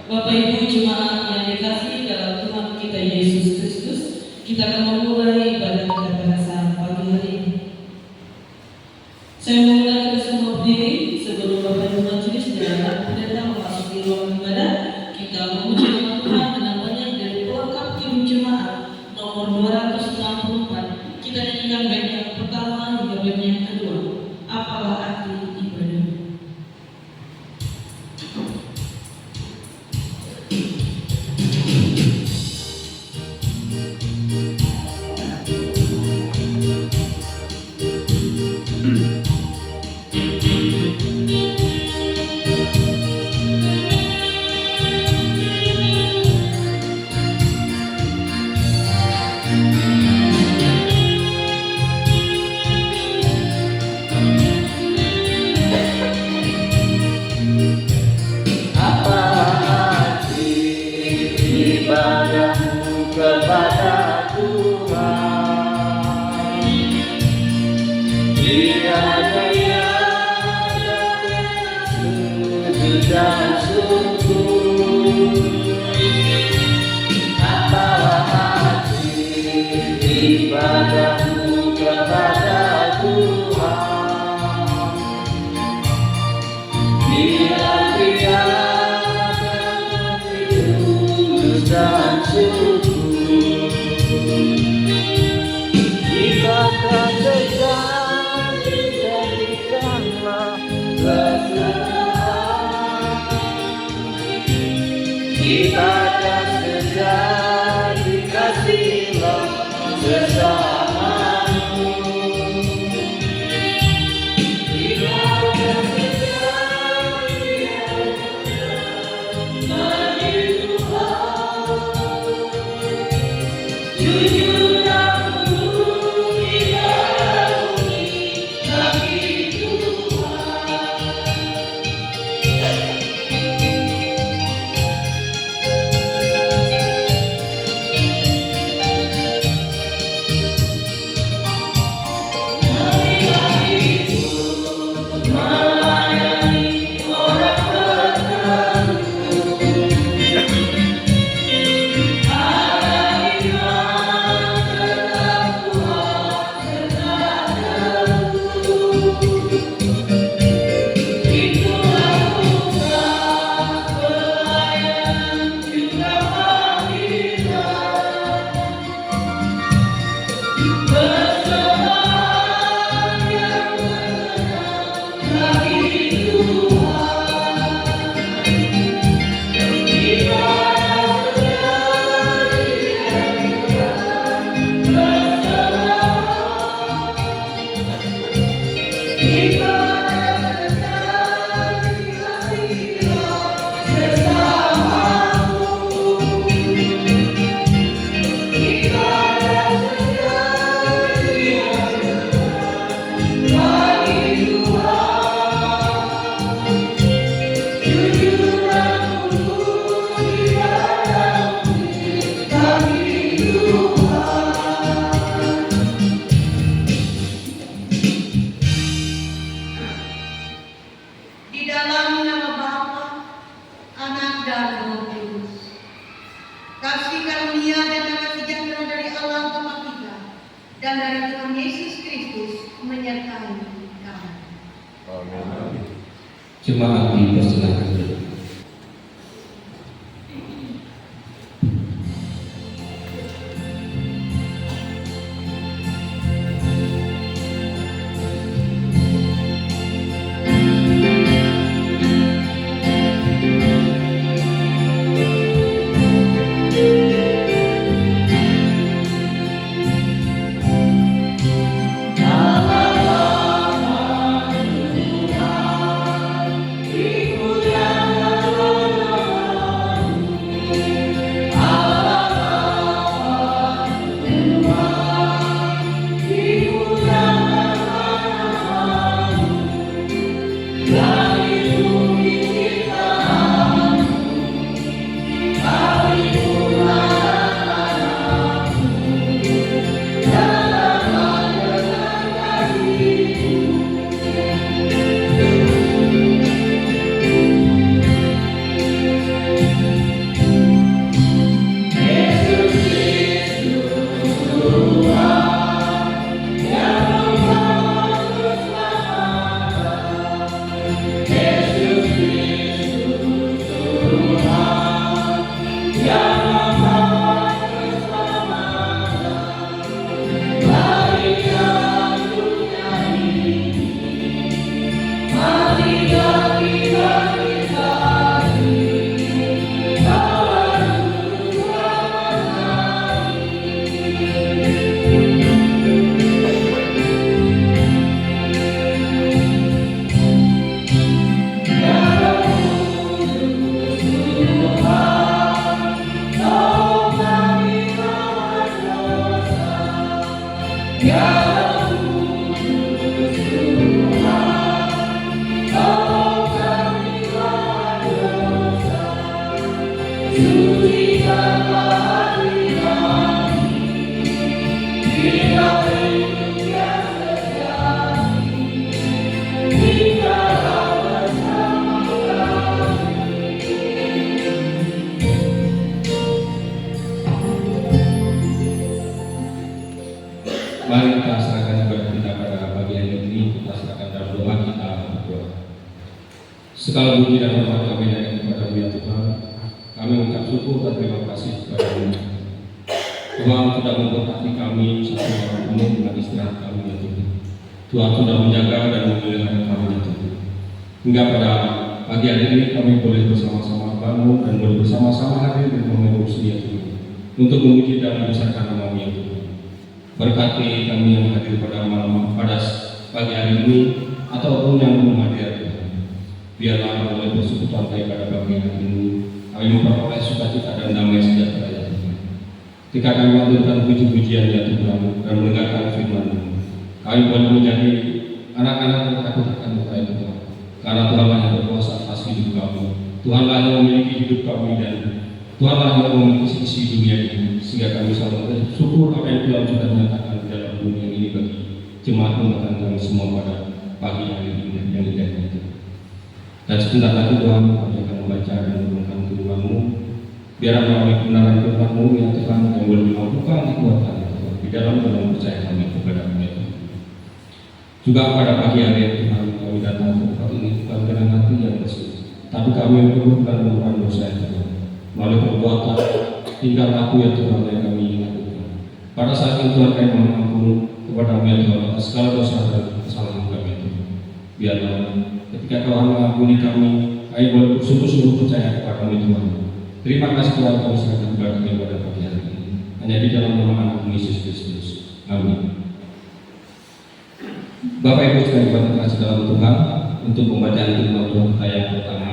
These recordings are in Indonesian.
Bapak Ibu jemaat yang dikasihi dalam Tuhan kita Yesus Kristus, kita akan memulai ibadah kita pada saat pagi hari ini. Saya mengundang kita semua berdiri sebelum Bapak Ibu majelis dan pendeta memasuki ruang ibadah. Kita memuji nama Tuhan dengan banyak dari pelengkap tim jemaat nomor 264. Kita nyanyikan bait yang pertama hingga bait yang kedua. Apalah arti ibadah? Jemaat dipersilakan. Ikulah Mari kita serahkan ibadah kita pada pagi hari ini. Kita serahkan dalam doa kita berdoa. Segala puji dan hormat kami naikkan kepada-Mu ya Tuhan. Kami mengucap syukur dan terima kasih kepada-Mu. Tuhan sudah memberkati kami satu malam penuh dengan istirahat kami ya Tuhan. Tuhan sudah menjaga dan memelihara kami ya Tuhan. Hingga pada pagi hari ini kami boleh bersama-sama bangun dan boleh bersama-sama hadir dan mengurusi ya Tuhan, untuk memuji dan membesarkan nama-Mu ya Tuhan. Berkati kami yang hadir pada pagi hari ini ataupun yang belum hadir Tuhan. Biarlah oleh persekutuan kami pada pagi hari ini kami memperoleh sukacita dan damai sejahtera ya Tuhan. Ketika kami mengaturkan puji-pujian ya Tuhan dan mendengarkan firman-Mu, kami boleh menjadi anak-anak yang takut akan ya Tuhan. Karena Tuhanlah yang berkuasa atas hidup kami. Tuhanlah yang memiliki hidup kami dan Tuhanlah yang memiliki isi dunia ini. Sehingga kami selalu bersyukur apa yang Tuhan sudah nyatakan di dalam dunia ini bagi jemaat umat kami semua pada pagi hari ini yang indah itu. Dan sebentar lagi Tuhan kami akan membaca dan merenungkan firman-Mu. Biar melalui kebenaran firman-Mu ya Tuhan yang boleh memampukan kekuatan Tuhan di dalam percaya kami kepada-Mu ya Tuhan. Juga pada pagi hari Tuhan kami datang ke tempat ini bukan dengan hati yang bersih, tapi kami bukan merupakan dosa ya Tuhan. Melalui perbuatan tinggal laku ya Tuhan yang kami lakukan. Pada saat itu Tuhan kami mohon ampun kepada-Mu ya Tuhan atas segala dosa dan kesalahan kami ya Tuhan. Biarlah ketika Tuhan mengampuni kami boleh bersungguh-sungguh percaya kepada-Mu ya Tuhan. Terima kasih Tuhan kami serahkan kepada kami pada pagi hari ini. Hanya di dalam nama Anak-Mu Yesus Kristus. Amin. Bapak Ibu sekalian terkasih dalam Tuhan, untuk pembacaan firman Tuhan kita yang pertama.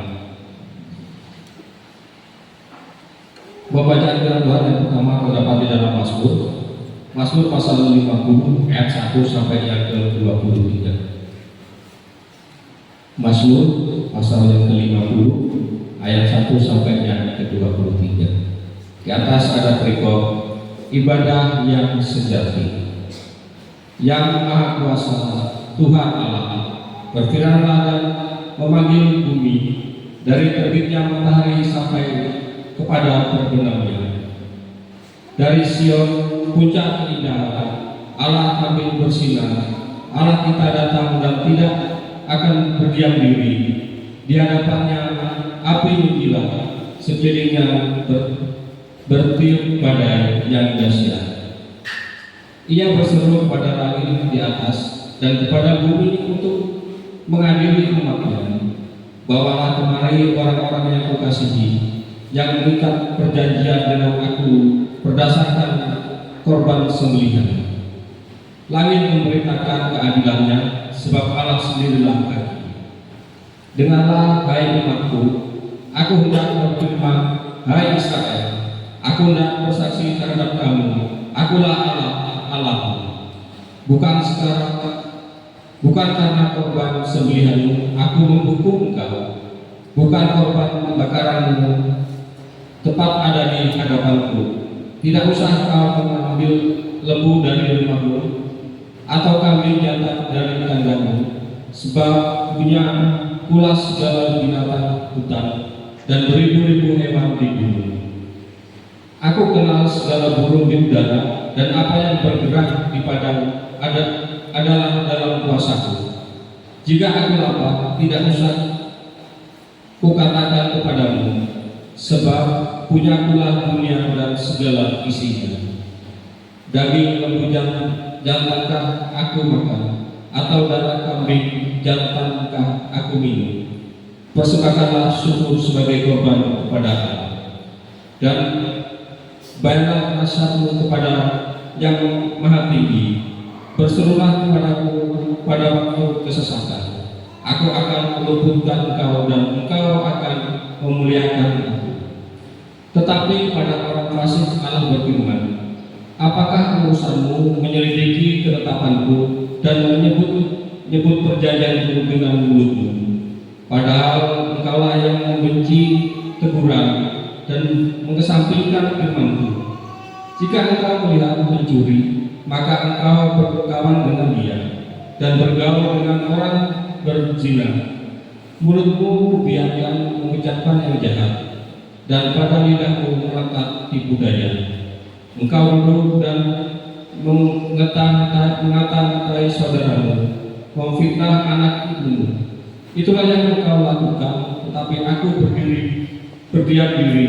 Pembacaan firman Tuhan yang pertama terdapat di dalam Mazmur pasal 50 ayat 1 sampai yang ke-23. Mazmur pasal yang ke-50 ayat 1 sampai yang ke-23. Di atas ada perikop ibadah yang sejati. Yang Maha Kuasa Tuhan Allah berfirmanlah dan memanggil bumi dari terbitnya matahari sampai kepada terbenamnya. Dari Sion puncak keindahan Allah kami bersinar. Allah kita datang dan tidak akan berdiam diri. Di hadapannya api menjilat, sekelilingnya bertiup badai yang dahsyat. Ia berseru kepada langit di atas dan kepada bumi untuk mengadili umatnya. Bawalah kemari orang-orang yang kukasihi, yang mengikat perjanjian dengan aku berdasarkan korban sembelihan. Langit memberitakan keadilannya, sebab Allah sendirilah adil. Dengarlah hai umatku, aku hendak berfirman, hai Israel, aku hendak bersaksi terhadap kamu, akulah Allah, bukan karena korban sembelihanmu aku menghukum engkau, bukan korban pembakaranmu tepat ada di hadapanku. Tidak usah kau mengambil lembu dari rumahmu atau kambing jantan dari kandangmu, sebab punya pula segala binatang hutan dan beribu-ribu hewan di bumi. Aku kenal segala burung di udara, dan apa yang bergerak di padang adalah dalam kuasaku. Jika aku lapar, tidak usah kukatakan kepadamu, sebab punya pula dunia dan segala isinya. Daging lembu jantankah aku makan, atau darah kambing jantankah aku minum? Persembahkanlah syukur sebagai korban kepada Allah, dan bayarlah nasihatmu kepada yang Maha Tinggi. Berserulah kepadaku pada waktu kesesatan. Aku akan meluputkan engkau dan engkau akan memuliakan aku. Tetapi pada orang fasik Allah berfirman, Apakah urusanmu menyelidiki ketetapanku dan menyebut perjanjianku dengan mulutmu? Padahal engkaulah yang membenci teguran dan mengesampingkan firmanku. Jika engkau melihat pencuri, maka engkau berkawan dengan dia dan bergaul dengan orang berzina. Mulutmu biarkan mengucapkan yang jahat, dan pada lidahmu melekat tipu daya. Engkau duduk dan mengata-ngatai saudaramu, memfitnah anak ibumu. Itulah yang engkau lakukan, tetapi aku berdiam diri.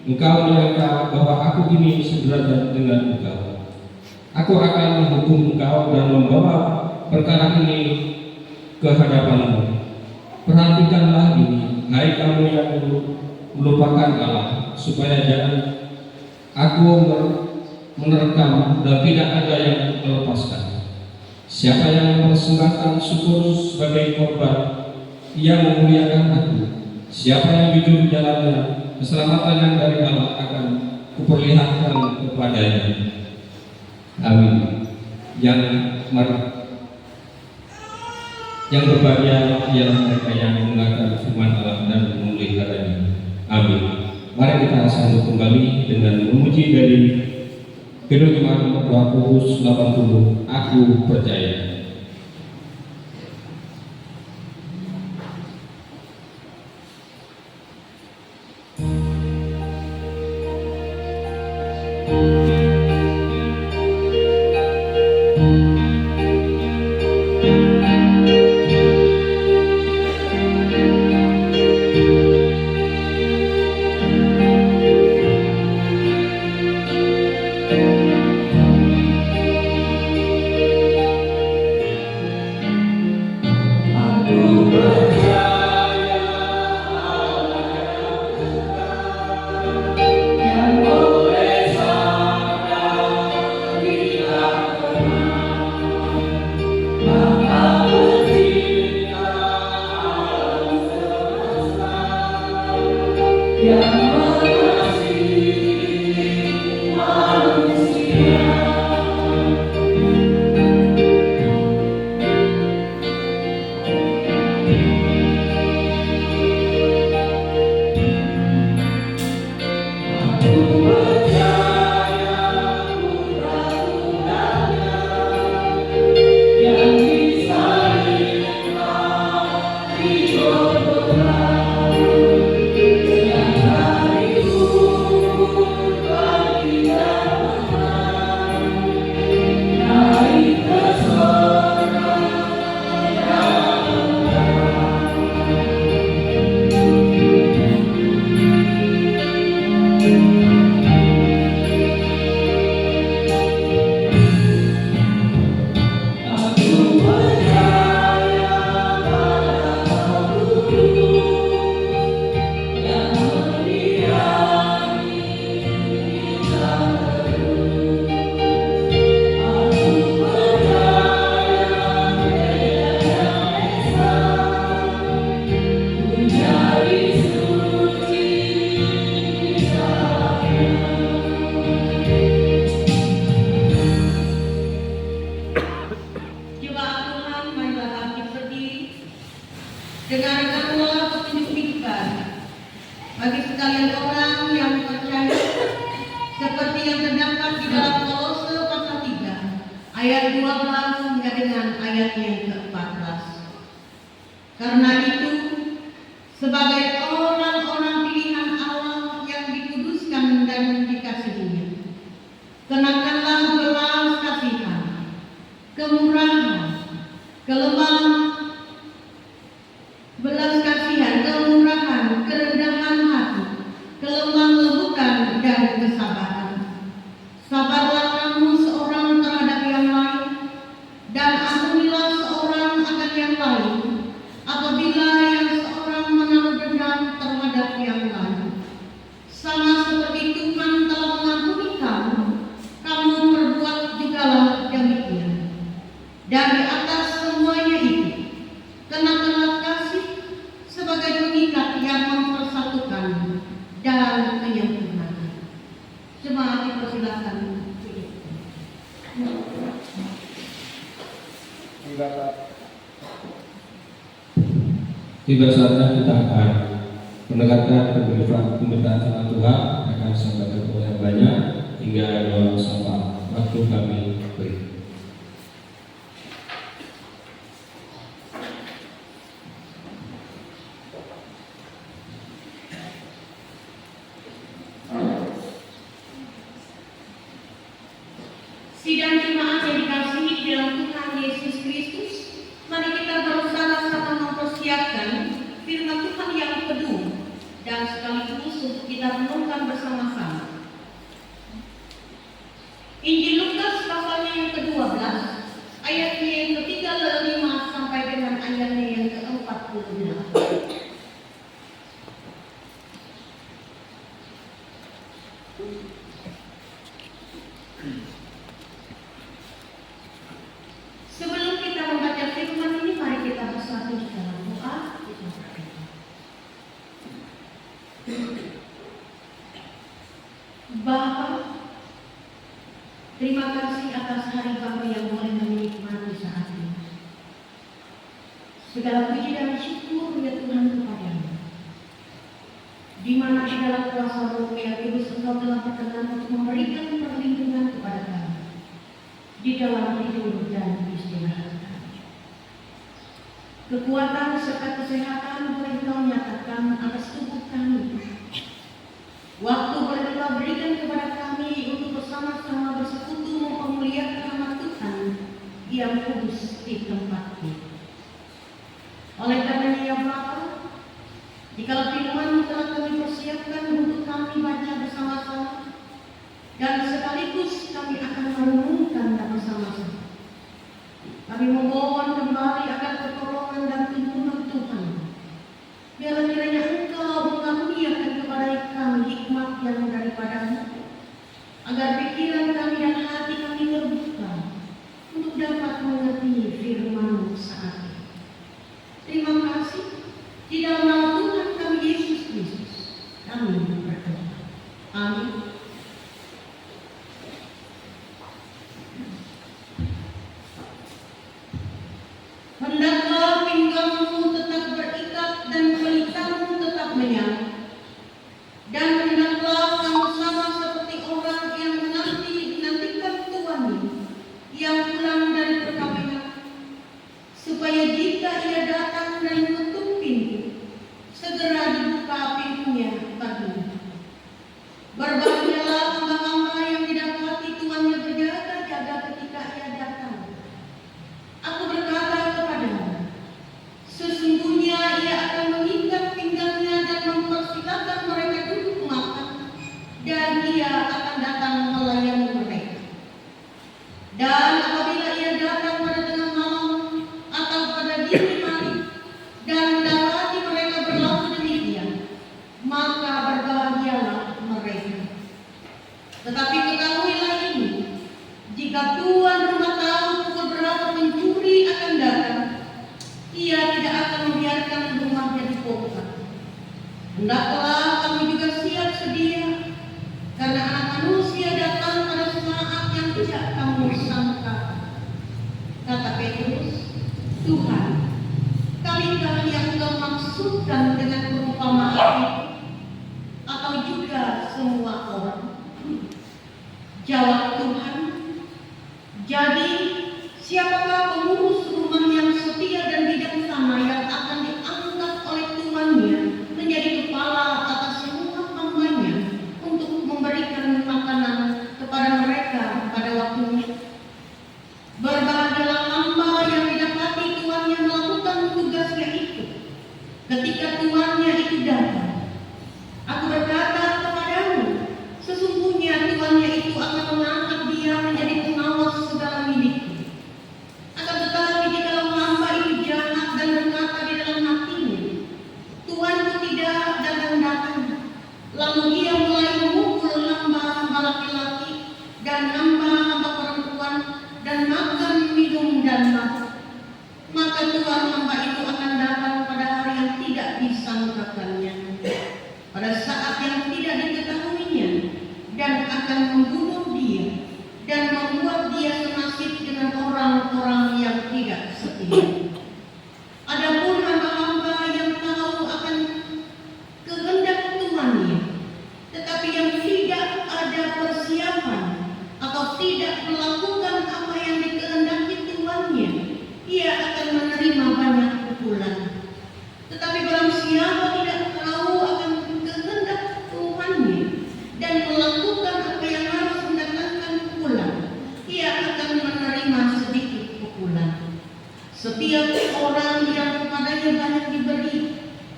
Engkau menyangka bahwa aku ini sederajat dengan engkau. Aku akan menghukum engkau dan membawa perkara ini ke hadapanmu. Perhatikanlah ini, hai kamu yang melupakan Allah, supaya jangan aku menerkam dan tidak ada yang melepaskan. Siapa yang mempersembahkan syukur sebagai korban, ia memuliakan aku. Siapa yang jujur jalannya, keselamatan yang dari Allah akan kuperlihatkan kepadanya. Amin. Yang berbahagia ialah mereka yang mendengarkan firman Allah dan memeliharanya. Amin. Mari kita sambut kembali dengan memuji dari Kidung Jemaat nomor 280, Aku Percaya. Dengarkanlah petunjuk iman bagi sekalian orang yang percaya, seperti yang terdapat di dalam Kolose pasal 3 ayat 12 hingga dengan ayat yang ke-14. Karena itu, sebagai orang-orang pilihan Allah yang dikuduskan dan dikasihinya, kenakanlah belas kasihan, kemurahan, kelemah, belas kasihan, kemurahan, kerendahan hati, kelemah lembutan, dan kesabaran. Sabarlah kamu seorang terhadap yang lain, dan ampunilah seorang akan yang lain, apabila yang seorang menaruh dendam terhadap yang lain. Sama seperti Tuhan telah mengampuni kamu, kamu perbuat jugalah demikian. Dan di atas semuanya itu, kenakanlah kasih sebagai pengikat yang mempersatukan dan menyempurnakan. Jemaat dipersilakan. Tiba saatnya kita akan mendengarkan pemberitaan firman Tuhan akan sampaikan yang banyak hingga doa bersama. Waktu kami beri. Sidang jemaat yang dikasihi di dalam Tuhan Yesus Kristus, mari kita bersama-sama mempersiapkan firman Tuhan yang penuh dan sekaligus untuk kita renungkan bersama-sama. Injil Lukas pasalnya yang ke-12, ayatnya yang ke-35 sampai dengan ayatnya yang ke-48. Sebelum kita membaca firman ini, mari kita bersatu di dalam doa. Kita berdoa. Bapa, terima kasih atas hari kami yang boleh menikmati saat ini. Segala puji dan syukur ya Tuhan kepadamu. Di mana di dalam kuasa Roh yang Kudus Engkau telah berkenan untuk memberikan perlindungan kepada kami di dalam hidup dan istirahat kami. Kekuatan serta kesehatan boleh Engkau nyatakan atas tubuh kami. Waktu boleh Engkau berikan kepada kami untuk bersama-sama bersekutu memuliakan nama Tuhan yang kudus di tempat ini. Oleh karenanya ya Bapa, jika firman telah kami persiapkan untuk kami baca bersama-sama dan sekaligus kami akan merenungkan bersama-sama. Kami memohon kembali akan pertolongan dan tuntunan Tuhan. Biarlah kiranya Engkau mengaruniakan kepada kami hikmat yang daripada-Mu, agar pikiran kami dan hati kami terbuka untuk dapat mengerti firman-Mu saat ini. Terima kasih. Di dalam nama Tuhan kami Yesus Kristus, kami berdoa. Amin. Hendaklah pinggangmu tetap berikat dan pelitamu tetap menyala. Dan hendaklah kamu sama seperti orang yang menantikan tuannya yang pulang dari perkawinan, supaya jika ia datang dan mengetuk pintu, segera dibuka pintunya baginya. Berbahagialah hamba-hamba yang didapati tuannya berjaga-jaga ketika ia datang. Aku berkata kepadamu, sesungguhnya ia akan mengikat pinggangnya dan mempersilakan mereka duduk makan, dan ia akan datang melayani mereka. Dan apabila ia datang pada tengah malam atau pada dini hari dan mendapati mereka berlaku demikian, maka berbahagialah mereka. Tetapi ketahuilah ini, jika tuan rumah tahu pukul berapa pencuri akan datang, ia tidak akan membiarkan rumahnya dibongkar. Hendaklah kamu juga siap sedia, karena Anak Manusia datang pada saat yang tidak kamu sangka. Kata Petrus, Tuhan, kalikah yang Engkau maksudkan dengan perumpamaan itu, atau juga semua orang? Jawab Tuhan, jadi siapakah pengurus rumah yang setia dan bijaksana yang akan diangkat oleh tuannya menjadi kepala atas semua hambanya untuk memberikan makanan kepada mereka pada waktunya? Berbahagialah hamba yang didapati tuannya melakukan tugasnya itu ketika tuannya itu datang. Aku berkata kepadamu, sesungguhnya tuannya itu akan mengangkat dia menjadi pengawas segala miliknya. Akan tetapi jika hamba itu jahat dan berkata di dalam hatinya, tuanku tidak datang, lalu ia mulai memukul hamba-hamba laki-laki dan hamba-hamba perempuan dan makan, minum, dan mabuk, maka tuan hamba itu akan datang pada hari yang tidak disangkakannya, pada saat yang tidak diketahuinya, dan akan membunuh dia dan membuat dia nasib dengan orang-orang yang tidak setia. Adapun hamba-hamba yang tahu akan kehendak Tuhannya, tetapi yang tidak ada persiapan atau tidak melakukan apa yang dikehendaki Tuhannya, ia akan menerima banyak pukulan. Tetapi barang siapa tidak tahu akan kehendak Tuhannya dan melakukan apa yang harus mendatangkan pukulan, ia akan menerima sedikit pukulan. Setiap orang yang kepadanya banyak diberi,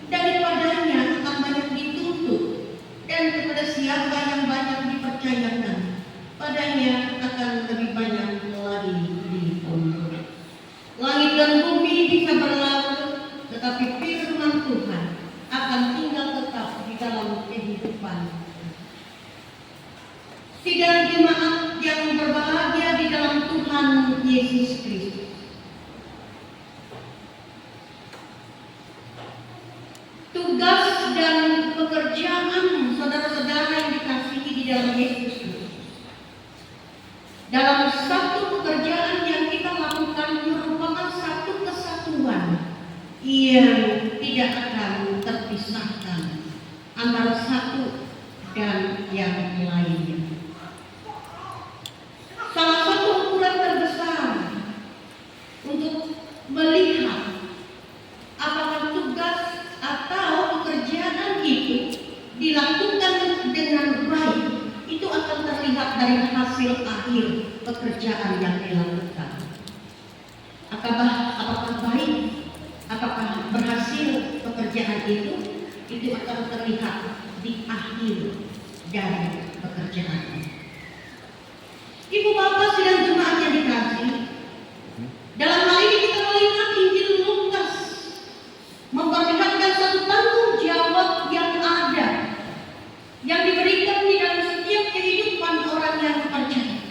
daripadanya akan banyak dituntut, dan kepada siapa yang banyak dipercayakan, padanya akan lebih banyak lagi dituntut. Langit dan bumi bisa berlalu, tetapi firman Tuhan akan tinggal tetap di dalam kehidupan. Sidang jemaat yang berbahagia di dalam Tuhan Yesus Kristus. Tugas dan pekerjaan saudara-saudara yang dikasihi di dalam Yesus Kristus. Dalam satu pekerjaan yang kita lakukan merupakan satu kesatuan yang tidak akan terpisahkan antara satu dan yang lainnya. Salah satu ukuran terbesar untuk melihat apakah tugas atau pekerjaan itu dilakukan dengan baik, itu akan terlihat dari hasil akhir pekerjaan yang dilakukan. Apakah baik, apakah berhasil pekerjaan itu akan terlihat di akhir dari pekerjaan. Ibu bapak sidang jemaat yang dikasihi, dalam hal ini kita melihat Injil Lukas memperlihatkan satu tanggung jawab yang ada, yang diberikan di dalam setiap kehidupan orang yang percaya.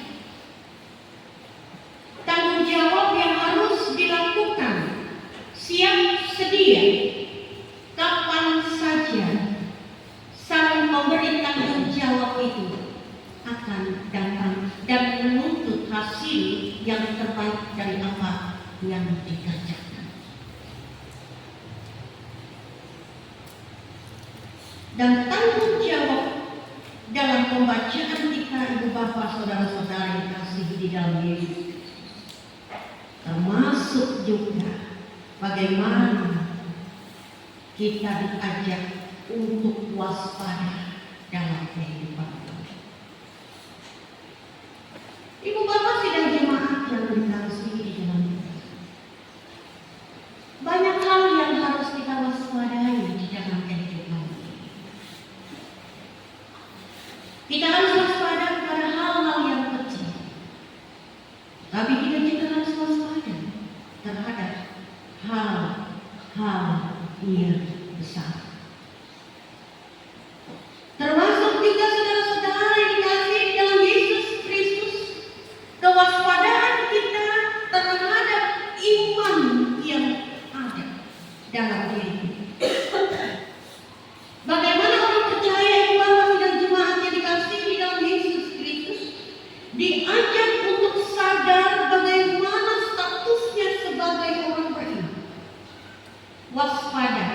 Tanggung jawab yang harus dilakukan, siap sedia, kapan saja sang pemberi tanggung jawab itu akan datang dan menuntut hasil yang terbaik dari apa yang dikerjakan. Dan tanggung jawab dalam pembacaan kita, ibu bapak, saudara-saudara yang dikasihi di dalam Yesus, termasuk juga bagaimana kita diajak untuk waspada dalam kehidupan. Ibu bapak sidang jemaat yang dikasihi di dalam Yesus, banyak hal yang harus kita waspadai di dalam kehidupan. Kita harus waspada kepada hal-hal yang kecil, tapi kita juga harus waspada terhadap hal-hal yang besar. Termasuk juga saudara-saudara yang dikasihi di dalam Yesus Kristus, kewaspadaan kita terhadap iman yang ada dalam diri kita. Bagaimana orang percaya ibu bapak dan jemaat yang dikasihi di dalam Yesus Kristus diajak untuk sadar bagaimana statusnya sebagai orang beriman. Waspada,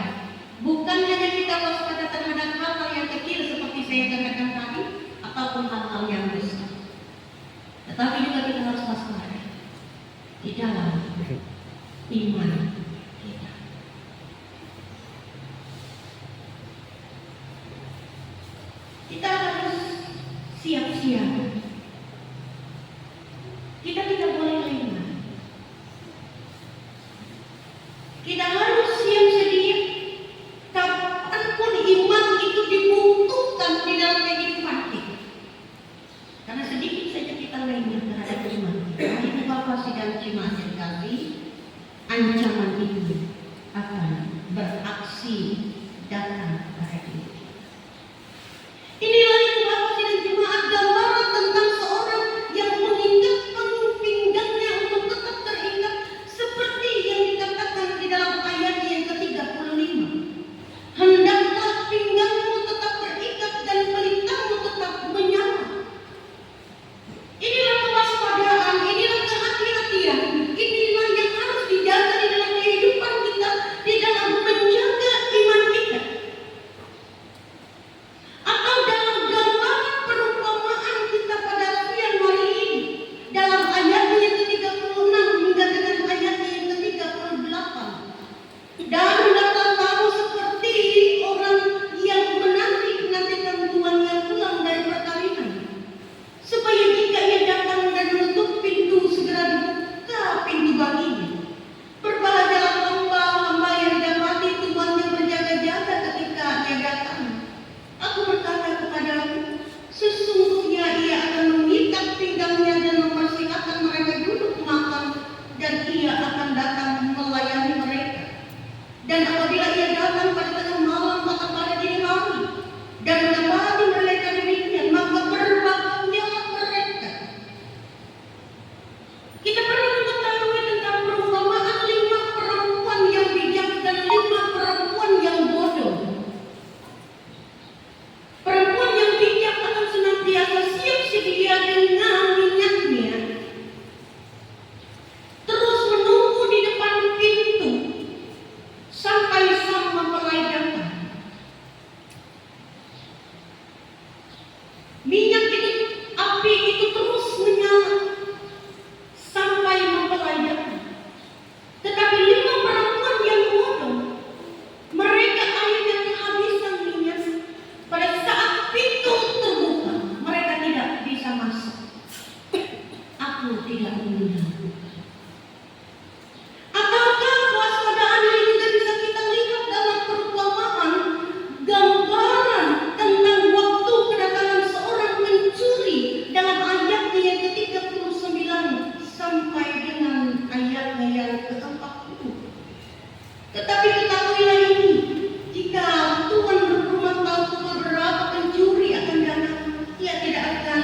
bukan hanya kita waspada terhadap hal-hal yang kecil seperti saya katakan tadi, ataupun hal-hal yang besar, tetapi juga kita harus waspada di dalam iman kita. Kita harus siap-siap. Kita tidak boleh lengah. Kita harus siap sedia kapanpun iman itu dibutuhkan di dalam kehidupan kita. Karena sedikit saja kita lengah terhadap iman kita, ibu bapak sidang jemaat yang dikasihi, ancaman itu akan beraksi datang pada diri. Inilah ibu bapak sidang jemaat gambaran tentang seorang yang mengingkatkan pinggangnya untuk tetap terikat, seperti yang dikatakan di dalam ayat yang ke-35. Hendaklah pinggangmu tetap terikat dan pelitamu tetap menyala. Inilah kewaspadaan, inilah kehati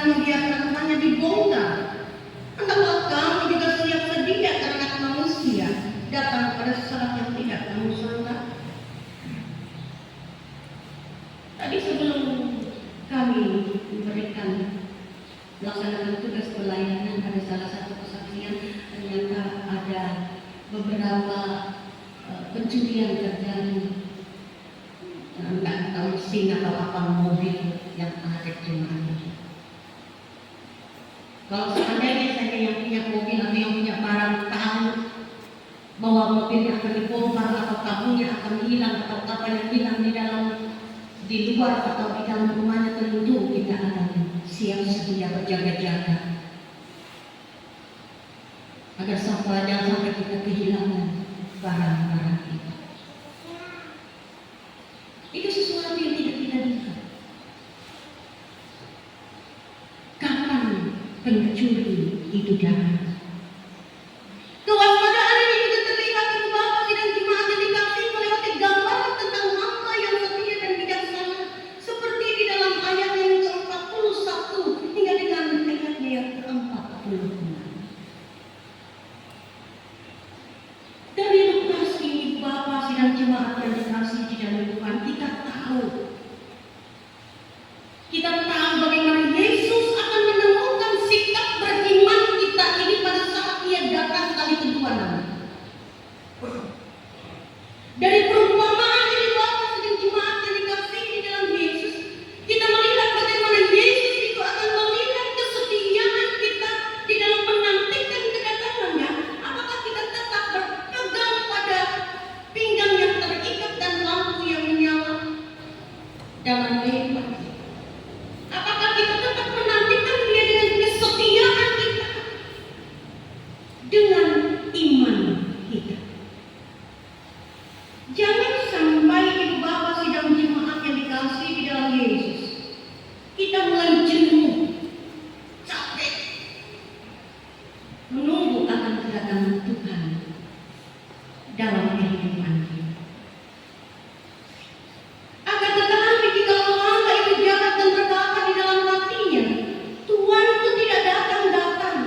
membiarkan hanya dibongkar. Hendaklah kami juga siap sedia karena manusia datang pada saat yang tidak kamu sangka. Tadi sebelum kami memberikan melaksanakan tugas pelayanan, ada salah satu kesaksian ternyata ada beberapa pencurian terjadi, tidak tahu mesin atau apa mobil yang ada di jemaah. Kalau seandainya saya yang punya mobil atau yang punya barang tahu bahwa mobilnya akan dibongkar atau kabelnya akan hilang atau apa yang hilang di luar atau di dalam rumahnya, tentu kita akan siap sedia berjaga-jaga agar jangan sampai kita kehilangan barang-barang kita. Itu sesuatu yang tidak kita lihat. Kapan pencuri itu datang? Kewaspadaan ini juga terlihat di Bapak sidang jemaat yang dikasih melewati gambaran tentang hamba yang setia dan bijaksana, seperti di dalam ayat yang ke-41 hingga dengan ayatnya yang ke-46. Dari lokasi Bapak sidang jemaat yang dikasih di dalam Tuhan, kita tahu bagaimana Yesus akan menemukan sikap beriman kita ini pada saat Dia datang kali kedua nanti. Dari perumpamaan ini Bapak sedang jemaat yang dikasih di dalam Yesus, kita melihat bagaimana Yesus itu akan melihat kesetiaan kita di dalam menantikan kedatangannya. Apakah kita tetap berpegang pada pinggang yang terikat dan lampu yang menyala dalam kehidupan? Apakah kita tetap menantikan Dia dengan kesetiaan kita, dengan iman kita? Jangan sampai Ibu Bapak sidang jemaat yang dikasih di dalam Yesus, kita mulai jenuh, capek, menunggu akan kedatangan Tuhan dalam kehidupan kita. Akan tetapi jika hamba itu jahat dan terbakar di dalam hatinya, Tuhan itu tidak datang-datang.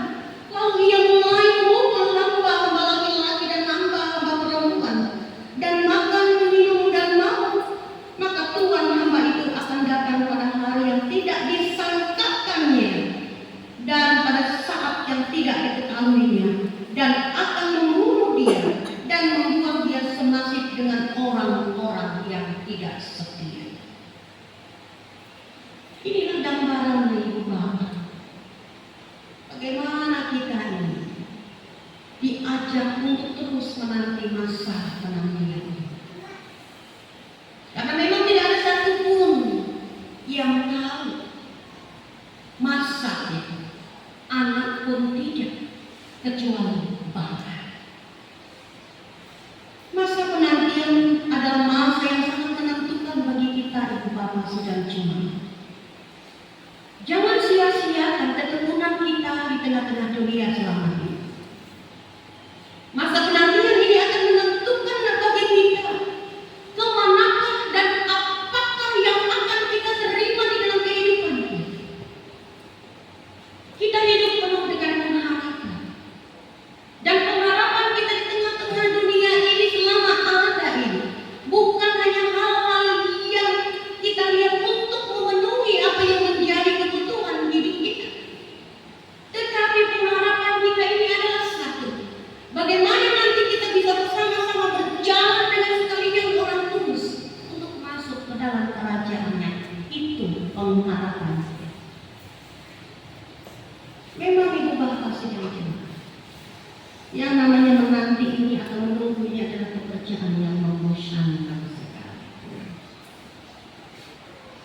Lalu Ia mulai memukul hamba laki-laki dan hamba perempuan, dan makan, minum, dan mabuk, maka Tuhan hamba itu akan datang pada hari yang tidak disangkakannya dan pada saat yang tidak diketahuinya, dan akan membunuh dia dan membuat dia senasib dengan orang-orang yang tidak setia. Inilah gambaran Ibu Bapak. Bagaimana kita ini diajak untuk terus menanti masa penantian. Karena memang tidak ada satupun yang tahu masa itu, anak pun tidak, kecuali Bapa. Masa penantian adalah masa yang sangat menentukan bagi kita, Ibu Bapak sidang jemaat. Jangan sia-siakan ketekunan kita di tengah-tengah dunia selama ini. Masa penantian ini akan menentukan bagi kita kemanakah dan apakah yang akan kita terima di dalam kehidupan kita. Kita hidup penuh dengan pengharapan, dan pengharapan kita di tengah-tengah dunia ini selama ada ini bukan hanya hal-hal yang kita lihat untuk memenuhi apa yang menjadi kebutuhan hidup kita, tetapi pengharapan kita ini adalah satu: bagaimana nanti kita bisa bersama-sama berjalan dengan sekalian orang kudus untuk masuk ke dalam kerajaan-Nya. Itu pengharapan kita. Memang Ibu Bapak sidang jemaat, yang namanya menanti ini atau menunggu ini adalah pekerjaan yang membosankan sekali.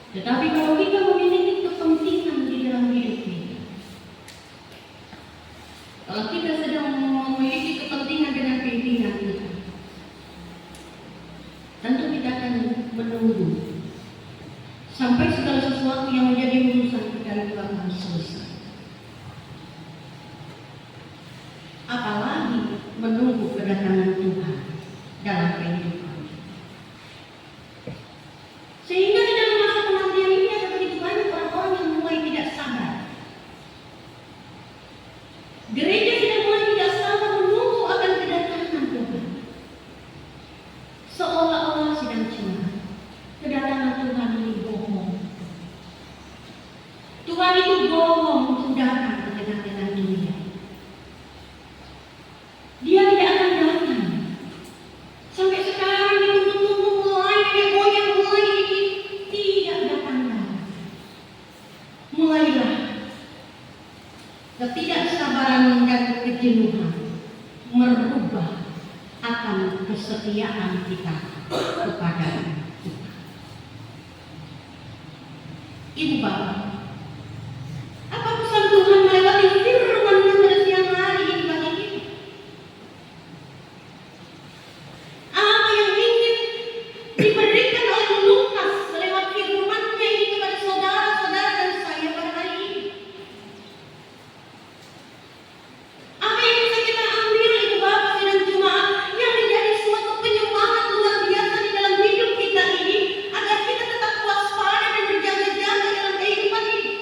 Tetapi kalau kita memiliki kepentingan di dalam hidup kita, kalau kita sedang memiliki kepentingan dengan pimpinan kita, tentu kita akan menunggu sampai segala sesuatu yang menjadi urusan kita itu akan selesai. Apalagi menunggu kedatangan Tuhan dalam kehidupan kita. Sehingga di dalam masa penantian ini ada begitu banyak Ketidaksabaran dan kejenuhan merubah akan kesetiaan kita kepada Tuhan. Ibu Bapak, apa pesan Tuhan melewati firman-Nya pada siang hari ini bagi kita? Apa yang ingin diberikan oleh Lukas lewat firman-Nya ini kepada saudara-saudara dan saya pada hari ini? Apa yang bisa kita ambil, Ibu Bapak dan jemaat, yang menjadi suatu penyemangat luar biasa di dalam hidup kita ini, agar kita tetap waspada dan berjaga-jaga dalam kehidupan ini?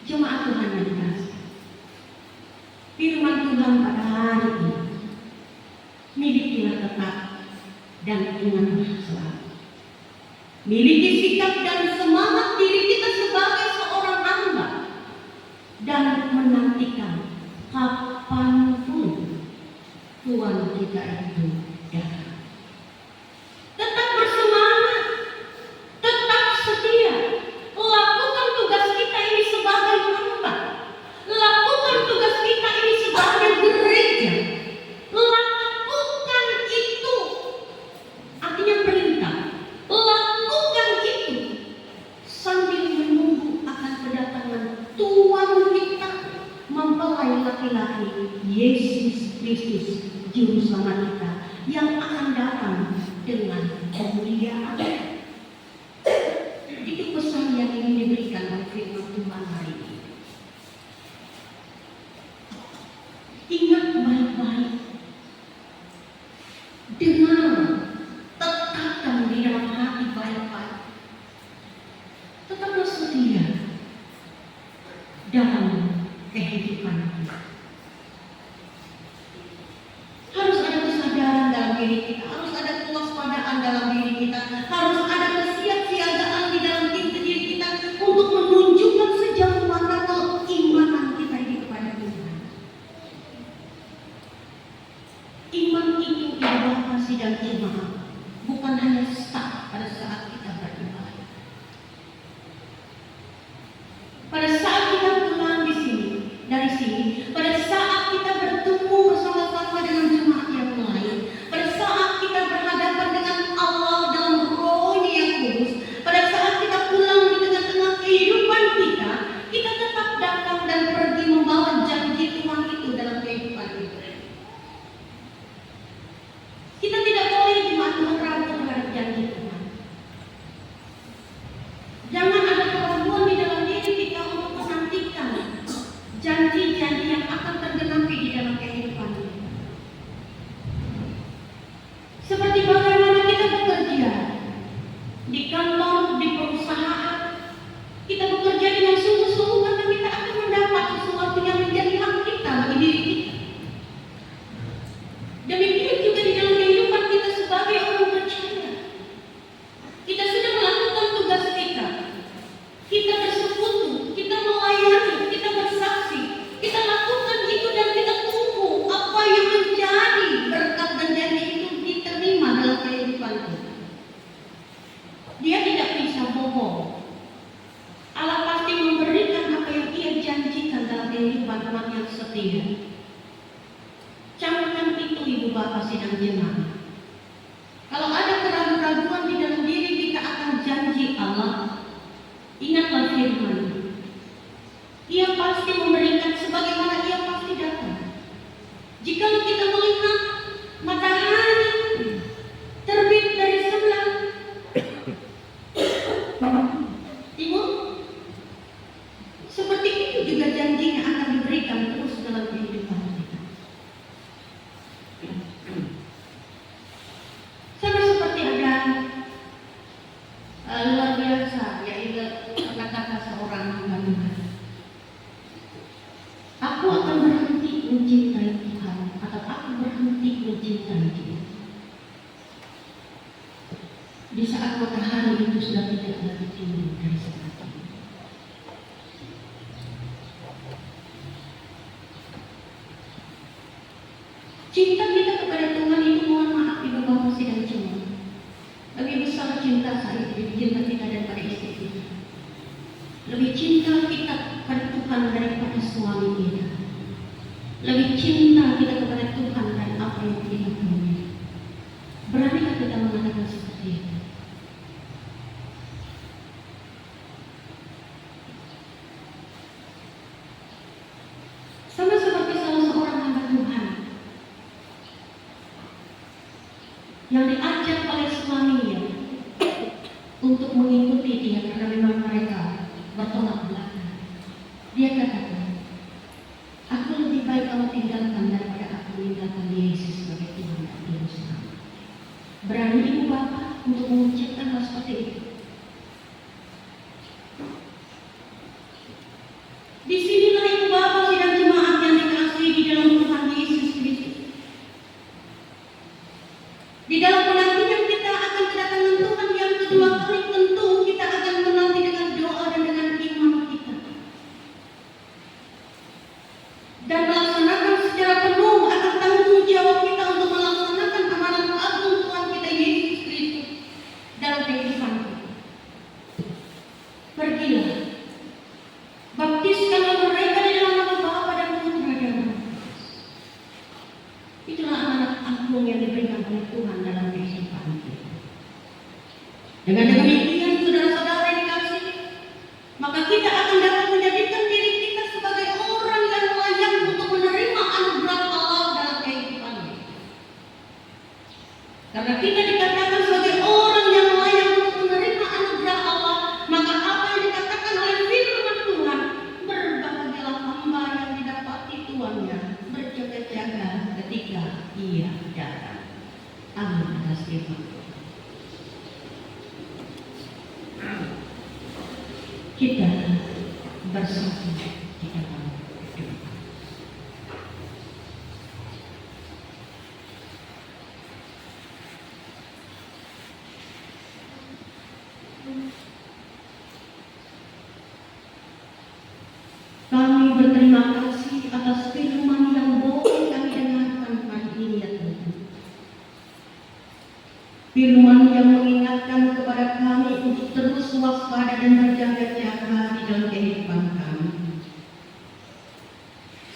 Jemaat Tuhan yang dikasihi, firman Tuhan pada hari ini, milikilah tetap dan ingatlah selalu. Miliki sikap dan semangat diri kita sebagai seorang hamba dan menantikan kapanpun Tuhan kita itu datang. Tetap bersemangat, tetap setia, lakukan tugas kita ini sebagai hamba, lakukan tugas kita ini sebagai gereja, lakukan itu, artinya perintah, lakukan itu sambil menunggu akan kedatangan Tuhan kita, mempelai laki-laki Yesus Kristus, Juru Selamat kita, yang akan datang dengan kemuliaan. Itu pesan yang ingin diberikan oleh firman Tuhan hari ini. Ingat baik-baik, dengar, tetapkan di dalam hati baik-baik. Tetaplah setia dalam kehidupan kita. Harus ada kesadaran dalam diri kita, harus ada kewaspadaan dalam diri kita, harus ada kesiapsiagaan di dalam diri kita untuk menunjukkan sejauh mana keimanan kita ini kepada Tuhan. Iman itu adalah kasih dan jemaat, bukan hanya stuck pada saat kita beribadah. Pada saat kita pulang di sini, dari sini, pada saat kita bertemu bersama-sama dengan jemaat yang lain, pada saat kita berhadapan dengan Allah dalam rohnya yang kudus, pada saat kita pulang di tengah-tengah kehidupan kita, kita tetap datang dan pergi membawa janji Tuhan itu dalam kehidupan kita. Kita tidak boleh jemaat Tuhan ragu terhadap janji Tuhan. Jangan ada keraguan di dalam diri kita untuk menantikan janji-janji yang akan tergenapi di dalam kehidupan kita. Seperti bagaimana kita bekerja di kantor, di perusahaan, kita bekerja dengan sungguh-sungguh karena kita akan mendapat sesuatu yang menjadi hak kita bagi diri kita. Demikian juga di dalam kehidupan kita sebagai orang percaya. Kita sudah melakukan tugas kita. Kita bersekutu, kita melayani, kita bersaksi, kita lakukan itu dan kita tunggu apa yang menjadi berkat dan janji itu diterima dalam kehidupan kita. Dia tidak bisa bohong. Allah pasti memberikan apa yang Ia janjikan dalam kehidupan umat yang setia. Camkan itu, Ibu Bapak sidang jemaat. Kalau ada keraguan-keraguan di dalam diri kita akan janji Allah, ingatlah firman. Ia pasti memberikan sebagaimana Ia pasti datang. Jika kita melihat matahari terbit dari sebelah timur, seperti itu juga janjinya akan diberikan terus dalam kehidupan kita. Sama seperti ada luar biasa, yaitu kata-kata seorang hamba Tuhan. Aku akan berhenti mencintai Tuhan, atau aku berhenti mencintai Dia di saat matahari itu sudah tidak lagi timbul dari sebelah timur. Cinta kita kepada Tuhan itu, mohon maaf Ibu Bapak sidang jemaat, lebih besar cinta kita daripada istri kita. Lebih cinta kita pada Tuhan lebih cinta kita kepada Tuhan dan apa yang kita punya. Beranikah kita mengatakan seperti itu? Sama seperti salah seorang hamba Tuhan yang diajak oleh suaminya untuk mengikuti dia karena memang mereka bertolak belakang. Dia katakan, aku lebih baik kamu tinggalkan daripada aku meninggalkan Yesus sebagai Tuhan dan Juru Selamat. Berani ibu bapa untuk mengucapkan hal seperti itu? Disinilah ibu bapa sidang jemaat yang dikasihi di dalam Tuhan Yesus Kristus. Di dalam penantian kita akan kedatangan Tuhan yang kedua kali, tentu kita akan menanti dengan doa dan dengan iman kita. Dan melaksanakan secara penuh akan tanggung jawab kita untuk melaksanakan amanat agung Tuhan kita Yesus Kristus dalam kehidupan kita. Pergilah, baptiskanlah mereka di dalam nama Bapa dan Putra dan Roh Kudus. Itulah amanat agung yang diberikan oleh Tuhan dalam kehidupan kita. Dengan demikian, saudara-saudara yang dikasihi, maka kita akan dapat menjadikan diri kita sebagai orang yang layak untuk menerima anugerah Allah dalam kehidupan kita. Karena kita dikatakan sebagai orang yang layak untuk menerima anugerah Allah, maka apa yang dikatakan oleh firman Tuhan, berbahagialah hamba yang didapati tuannya berjaga-jaga ketika ia datang. Amin atas firman Tuhan. Kita bersatu di dalam doa. Kami berterima kasih atas firman yang boleh kami dengarkan pagi ini ya Tuhan. Firman yang mengingatkan kepada kami untuk terus waspada dan berjaga-jaga di dalam kehidupan kami.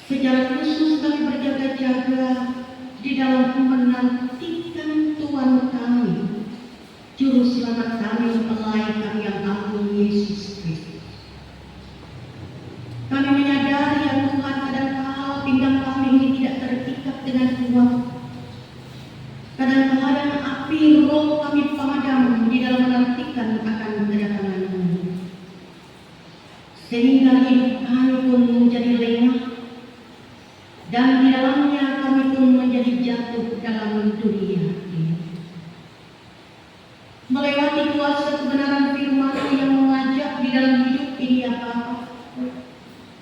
Secara khusus kami berjaga-jaga di dalam menantikan Tuhan kami, Juru Selamat kami, Mempelai kami yang agung, Yesus Kristus. Kami menyadari ya Tuhan, kadang-kala pinggang kami ini tidak terikat dengan kuat. Kadang-kadang api roh kami padam di dalam menantikan akan kedatangan-Mu. Sehingga hidup kami pun menjadi lengah, dan di dalamnya kami pun menjadi jatuh dalam dunia ini. Melewati kuasa kebenaran firman-Mu yang mengajak di dalam hidup ini ya Bapa.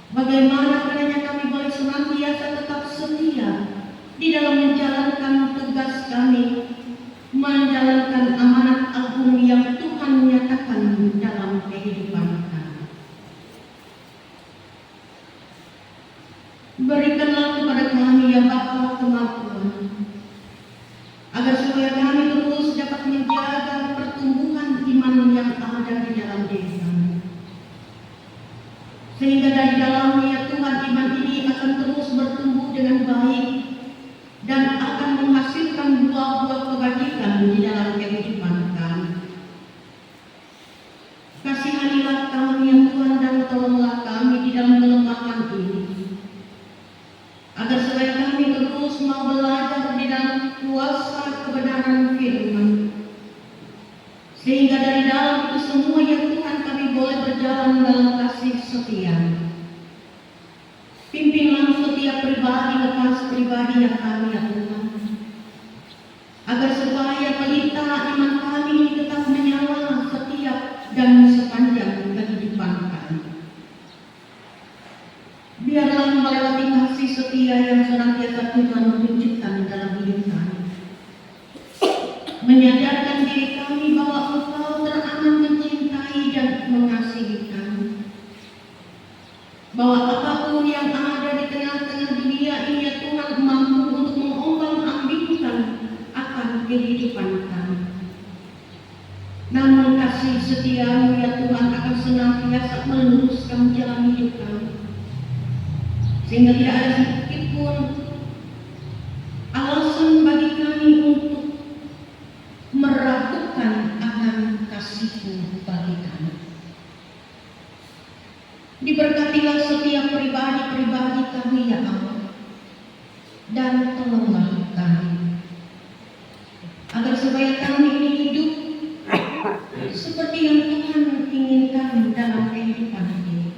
Bagaimana kiranya kami boleh senantiasa tetap setia di dalam menjalankan tugas kami, menjalankan amanat agung yang Tuhan nyatakan dalam kehidupan kami. Berikanlah kepada kami ya Bapa kemampuan, agar supaya kami terus dapat menjaga pertumbuhan iman yang ada di dalam diri kami. Sehingga dari dalamnya Tuhan iman ini akan terus bertumbuh dengan baik dan akan menghasilkan buah-buah kebajikan di dalam kehidupan kami. Kasihanilah kami ya Tuhan dan tolonglah kami di dalam kelemahan ini, agar supaya kami terus mau belajar di dalam kuasa kebenaran firman, sehingga dari dalam itu semua ya Tuhan kami boleh berjalan dalam kasih setia. Pimpinlah setiap pribadi lepas pribadi yang kami ya Tuhan, agar supaya pelita iman kami ini tetap menyala setiap dan sepanjang kehidupan kami. Biarlah melewati kasih setia yang senantiasa Tuhan tunjukkan dalam hidup kami, menyadarkan diri kami bahwa Engkau teramat mencintai dan mengasihi kami, bahwa apapun yang ada di tengah-tengah dunia ini ya Tuhan mampu untuk mengombang-ambingkan akan kehidupan kami. Namun kasih setia-Mu ya Tuhan akan senantiasa meluruskan jalan hidup kami, sehingga tidak ada sedikit pun alasan bagi kami untuk meragukan akan kasih-Mu bagi kami. Diberkatilah setiap pribadi-pribadi kami ya Allah, dan tolonglah kami agar supaya kami ini hidup seperti yang Tuhan inginkan dalam kehidupan ini.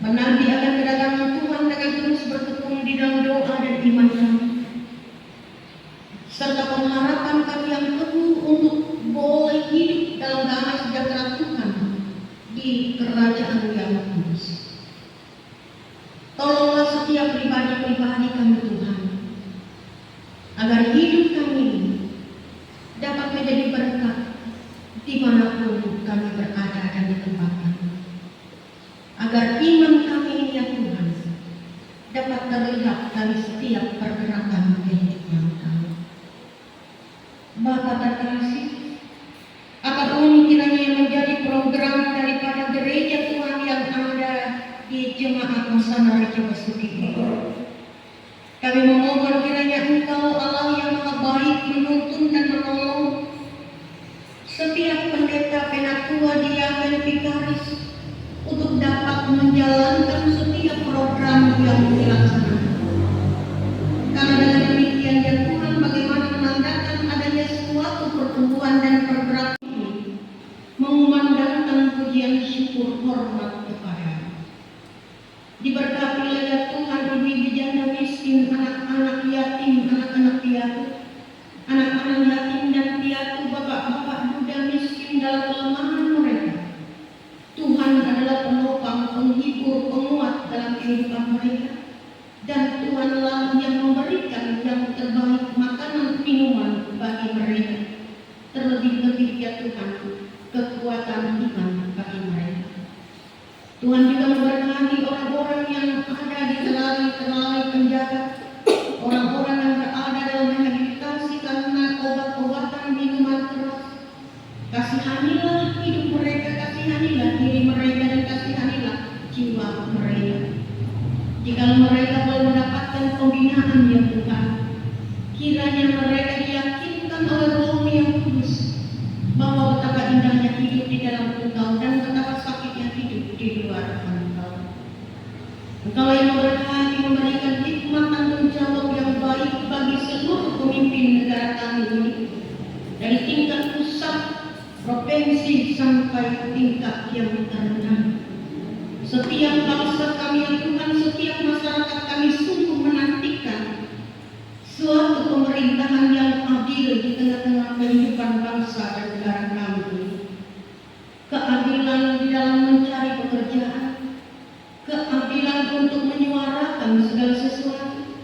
Menanti akan kedatangan Tuhan dengan terus bertekun di dalam doa dan iman kami, serta pengharapan kami yang penuh untuk boleh hidup dalam damai sejahtera Tuhan di kerajaan yang kudus. Tolonglah setiap pribadi-pribadi kami Tuhan, agar hidup kami dapat menjadi berkat dimanapun kami berada dan ditempatkan. Agar iman kami ini ya Tuhan dapat terlihat dari setiap pergerakan kehidupan kami. Bapa terkasih, apapun kiranya yang menjadi program daripada gereja Tuhan yang ada di Jemaat Nusantara Basuki ini, kami memohon kiranya Engkau Allah yang Maha Baik menuntun dan menolong setiap pendeta, penatua, diaken, vikaris untuk dapat menjalankan setiap program yang dilaksanakan. Karena dengan demikian ya Tuhan, bagaimana menandakan adanya suatu pertumbuhan dan pergerakan ini, mengumandangkan pujian syukur hormat kepada-Mu. Diberkatilah ya Tuhan ibu-ibu janda miskin, anak-anak yatim, anak-anak piatu, anak-anak yatim dan piatu, bapak-bapak muda miskin dalam kelemahan mereka. Tuhan adalah penopang, penghibur, penguat dalam kehidupan mereka, dan Tuhanlah yang memberikan yang terbaik makanan minuman bagi mereka. Terlebih-lebih ya Tuhan, kekuatan iman bagi mereka. Tuhan juga memberkati orang-orang yang ada di terai-terai penjara, orang-orang yang berada dalam rehabilitasi karena obat-obatan minuman keras. Kasihanilah hidup mereka, kasihanilah diri mereka, dan kasihanilah jiwa mereka. Jika mereka boleh mendapatkan pembinaan ya Tuhan, kiranya mereka diyakinkan oleh Roh yang kudus bahwa betapa indahnya hidup di dalam Engkau dan betapa sakitnya hidup di luar Engkau. Engkau yang memberkati, memberikan hikmat tanggung jawab yang baik bagi seluruh pemimpin negara kami ini, dari tingkat pusat, provinsi sampai tingkat yang terendah. Setiap bangsa kami ya Tuhan, setiap masyarakat kami sungguh menantikan suatu pemerintahan yang adil di tengah-tengah kehidupan bangsa dan negara kami. Keadilan di dalam mencari pekerjaan, keadilan untuk menyuarakan segala sesuatu,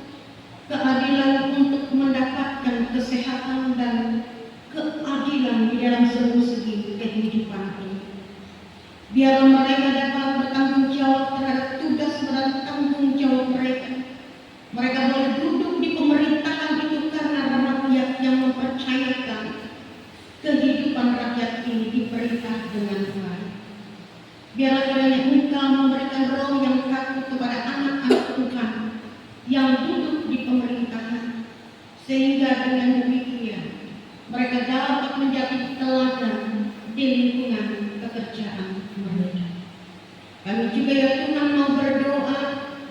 keadilan untuk mendapatkan kesehatan, dan keadilan di dalam seluruh segi kehidupan ini. Biarlah mereka dapat bertanggung jawab terhadap tugas dan tanggung jawab mereka. Mereka boleh duduk di pemerintahan itu karena rakyat yang mempercayakan kehidupan rakyat ini diperintah dengan baik. Biarlah kiranya Engkau memberikan roh yang takut kepada anak-anak Tuhan yang duduk di pemerintahan, sehingga dengan demikian mereka dapat menjadi teladan di lingkungan pekerjaan mereka. Kami juga ya Tuhan mau berdoa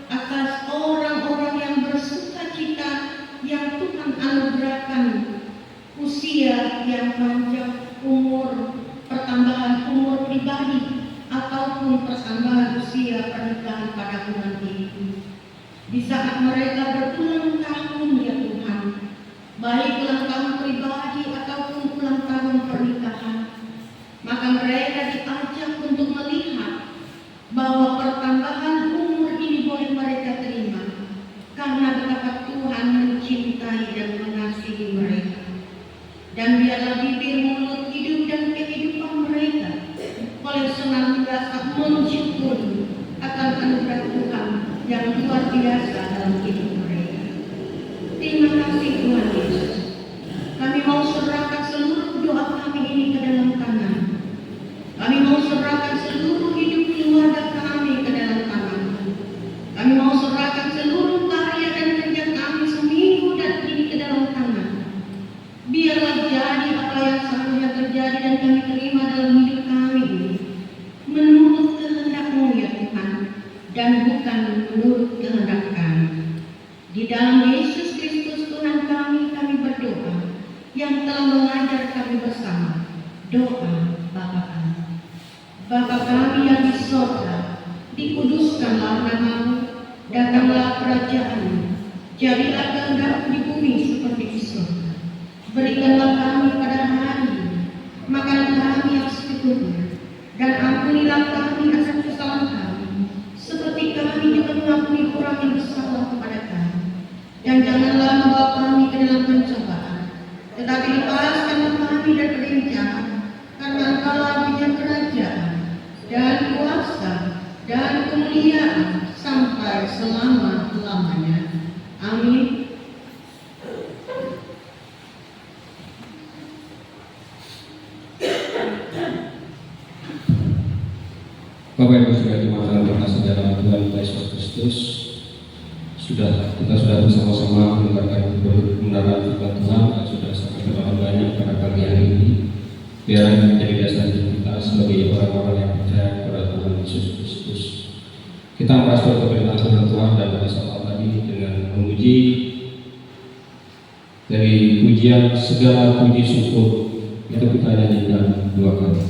atas orang-orang yang bersuka cita yang Tuhan anugerahkan usia yang panjang, pertambahan umur pribadi, ataupun pertambahan usia pernikahan pada bulan ini. Di saat mereka berulang tahun ya Tuhan, baik ulang tahun pribadi ataupun ulang tahun pernikahan, maka mereka diajak untuk melihat bahwa pertambahan umur ini boleh mereka terima karena betapa Tuhan mencintai dan mengasihi mereka. Dan biarlah bibir, mulut, hidup, dan kehidupan mereka boleh senantiasa mensyukuri akan anugerah Tuhan yang luar biasa dalam hidup mereka. Terima kasih Tuhan Yesus. Kami mau serahkan seluruh doa kami ini ke dalam tangan. Kami mau serahkan seluruh hidup keluarga kami ke dalam tangan. Kami mau serahkan seluruh dan bukan menurut kehendak kami. Di dalam Yesus Kristus Tuhan kami berdoa, yang telah mengajar kami bersama. Doa Bapa kami. Bapa kami yang di sorga, dikuduskanlah namamu, datanglah kerajaanmu, jadilah kehendakmu di bumi seperti di sorga. Berikanlah kami pada hari ini makanan kami yang secukupnya, dan ampunilah kami akan kesalahan kami, seperti kami juga mengampuni orang yang bersalah kepada kami. Dan janganlah membawa kami ke dalam pencobaan, tetapi lepaskanlah kami daripada yang jahat, karena Engkaulah punya kerajaan dan kuasa dan kemuliaan sampai selama-lamanya. Amin. Bapak Ibu sudah dimakan terkasih dalam Tuhan Yesus Kristus, kita sudah bersama-sama mendengarkan kebenaran firman Tuhan dan sudah sangat terlalu banyak pada pagi hari ini. Biar menjadi dasar kita sebagai orang-orang yang percaya kepada Tuhan Yesus Kristus. Kita merespon kebenaran firman Tuhan dan pada saat tadi dengan memuji dari pujian segala puji syukur itu kita nyanyikan 2 kali.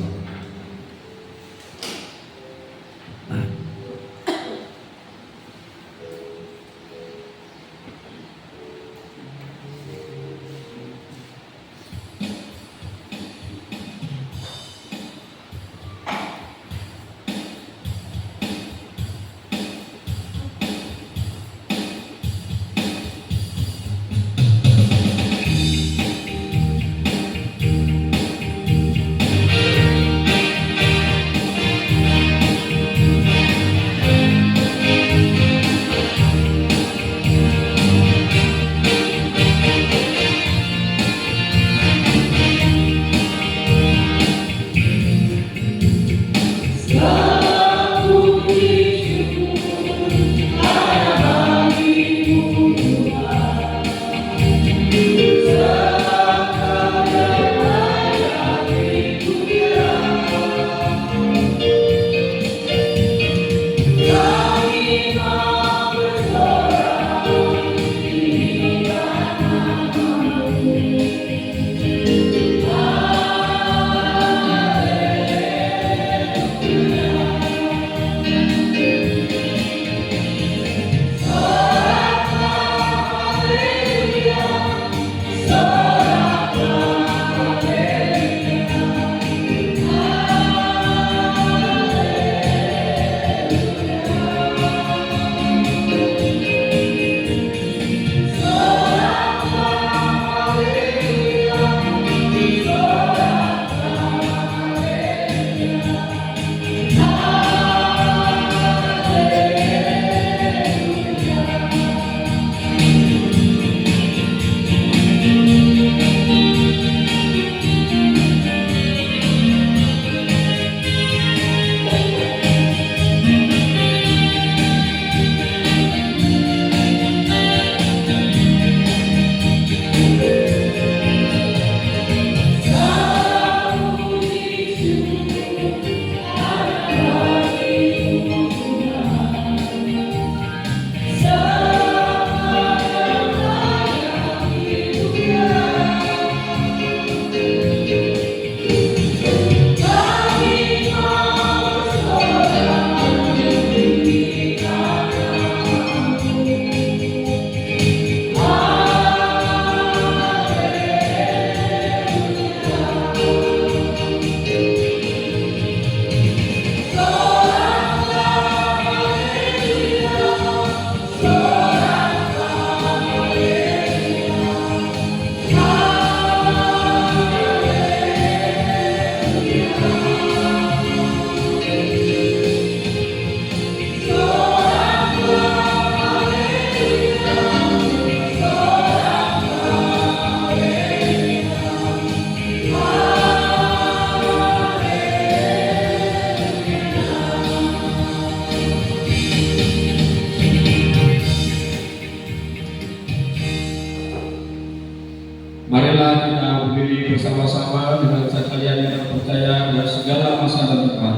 Marilah kita berdiri bersama-sama dengan sekalian yang percaya dan segala masa dan tempat,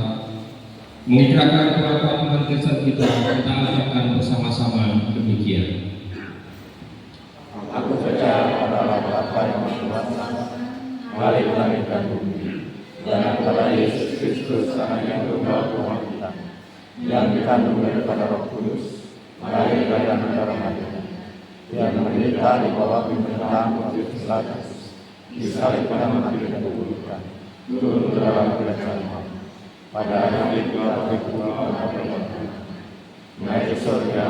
mengikrarkan pengakuan Kristen kita ucapkan bersama-sama demikian. Aku percaya pada Bapa yang Maha Kuasa, Bapa langit dan bumi, dan kepada Yesus Kristus, Anak yang tunggal Tuhan kita, yang dikandung daripada Roh Kudus, lahir dari antara Maria, yang menderita di bawah pemerintahan Pontius Pilatus, disalibkan mati dan dikuburkan, turun ke dalam kerajaan Allah. Pada hari kedua bagi pulang kepada Bapa, naik ke surga,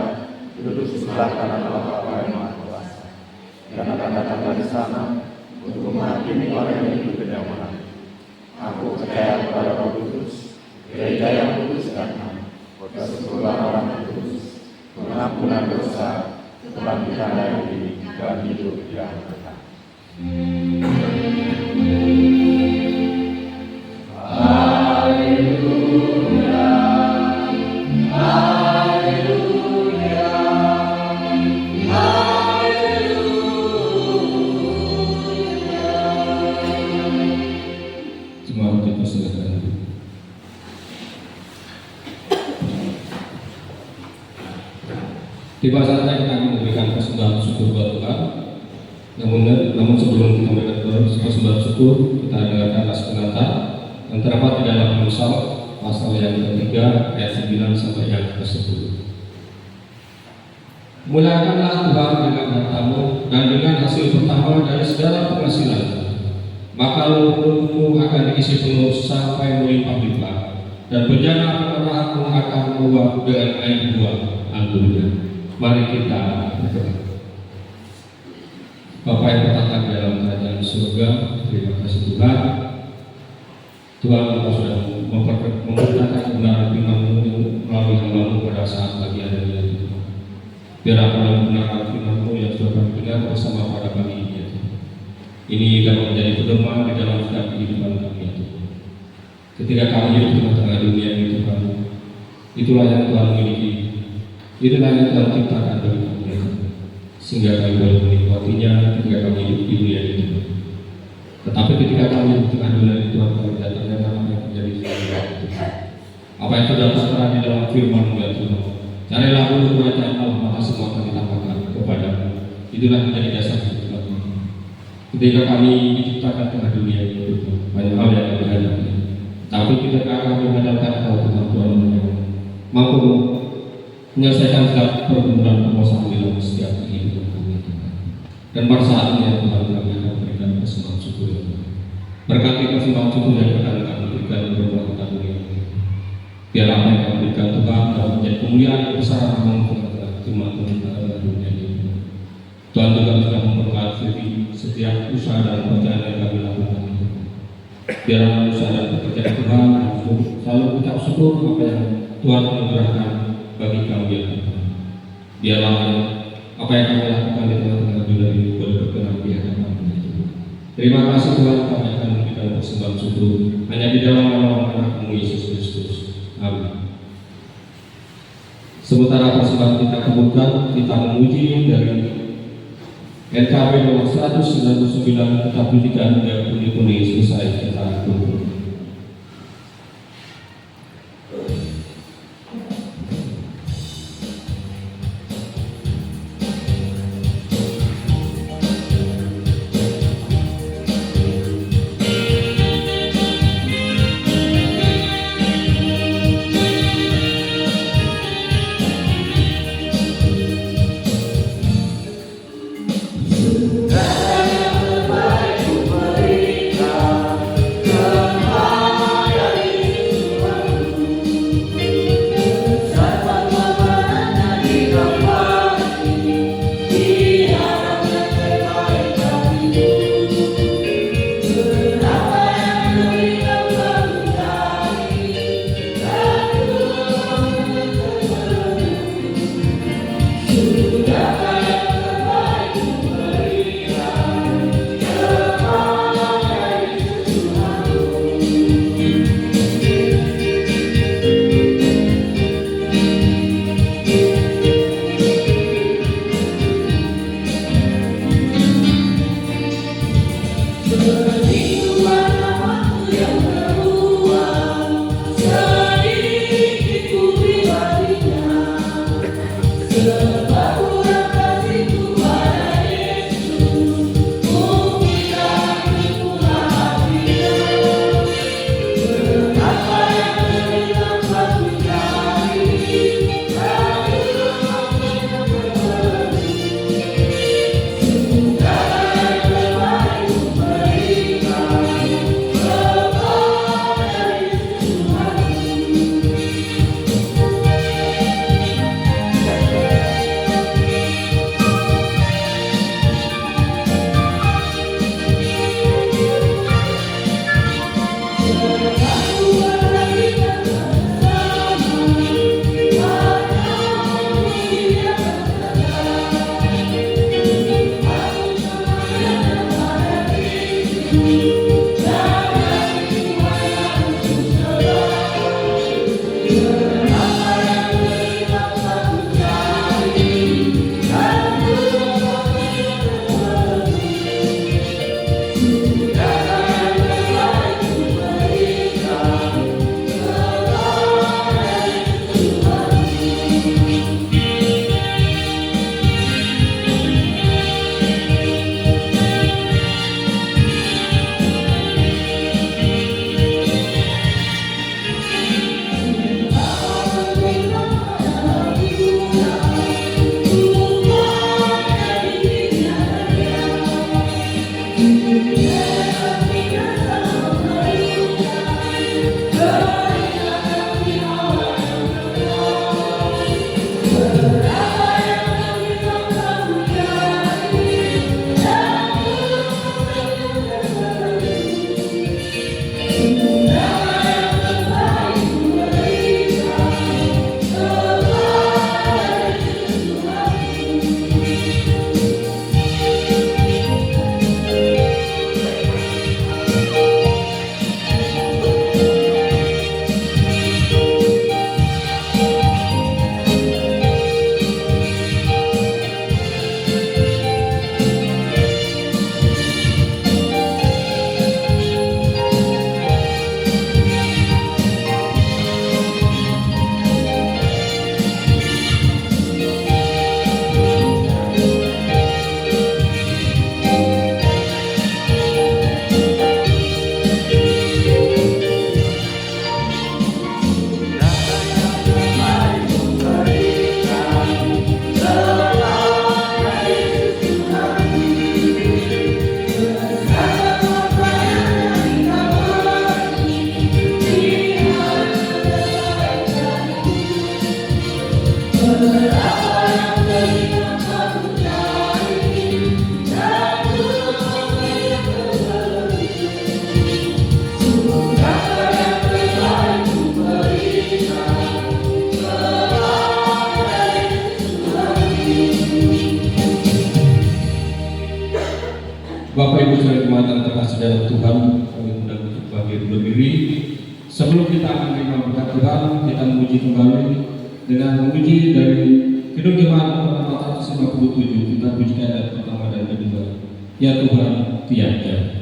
duduk di sebelah kanan Allah Bapa yang Maha Kuasa, dan akan datang dari sana untuk menghakimi orang yang hidup dan yang mati. Aku percaya kepada Roh Kudus, Gereja yang kudus dan am, persekutuan orang kudus, pengampunan dosa, kebangkitan dari diri, dan hidup yang kekal. Semua kita silakan. Tiba saatnya kita akan memberikan persembahan syukur buat Tuhan. Namun sebelum kita memberikan persembahan syukur, kita dengarkan naskah pengantar yang terdapat di dalam Amsal pasal yang ketiga ayat 9 sampai yang ke-10. Muliakanlah Tuhan dengan hartamu dan dengan hasil pertama dari segala penghasilan, maka lubungmu akan diisi penuh sampai melimpah-limpah, dan bejana pemerahmu akan meluap dengan air buah anggurnya. Mari kita berdoa. Bapa yang bertata di dalam kerajaan surga, terima kasih Tuhan. Tuhan, Engkau sudah memberitakan kebenaran firman-Mu melalui hamba-Mu pada saat pagi hari ini. Biar apa yang kebenaran firman-Mu yang sudah kami dengar bersama pada pagi ini. Ini dapat menjadi pedoman di dalam setiap kehidupan kami itu. Ketika kami hidup di tengah dunia ini Tuhan, itulah yang Tuhan miliki, itulah yang Tuhan ciptakan bagi kami, sehingga kami boleh menikmatinya ketika kami hidup di dunia ini. Tetapi ketika kami hidup di tengah dunia ini Tuhan, kami tidak ternyata apa yang menjadi sesuatu. Apa yang sudah tertera di dalam firman-Mu ya Tuhan. Carilah dulu kerajaan Allah, maka semua akan ditambahkan kepadamu. Itulah menjadi dasar hidup kami. Ketika kami diciptakan tengah dunia ini, banyak hal yang kami hadapi. Tapi ketika kami mengandalkan Engkau Tuhan, mampu menyelesaikan setiap pergumulan permasalahan dalam setiap kehidupan kami Tuhan. Dan pada saatnya Tuhan kami akan berikan persembahan syukur ya Tuhan. Berkati persembahan syukur yang akan kami berikan beberapa kita dunia ini. Biar apa yang kami berikan Tuhan dapat menjadi kemuliaan yang besar namun Tuhan dalam dunia ini. Tuhan juga sudah memberkati setiap usaha dan pekerjaan yang kami lakukan. Biarlah usaha dan pekerjaan Tuhan selalu ucap syukur apa yang Tuhan anugerahkan bagi kami ya Tuhan. Biarlah apa yang kami lakukan di tengah-tengah dunia ini boleh berkenan di hadapan Tuhan. Terima kasih Tuhan, kami akan memberikan persembahan syukur hanya di dalam nama Anak-Mu Yesus Kristus. Amin. Sementara persembahan kita kabulkan, kita memuji dari NKB nomor 199 kita pujikan hingga bunyi-bunyi selesai kita tunggu. Segala yang terbaik ku berikan. Bapak Ibu saudara jemaat terkasih dalam Tuhan, kami undang untuk bangkit berdiri. Sebelum kita akan menerima berkat Tuhan, kita memuji kembali dengan memuji dari Kidung Jemaat nomor 457. Kita pujikan ayat pertama dan kedua. Ya Tuhan, tiada.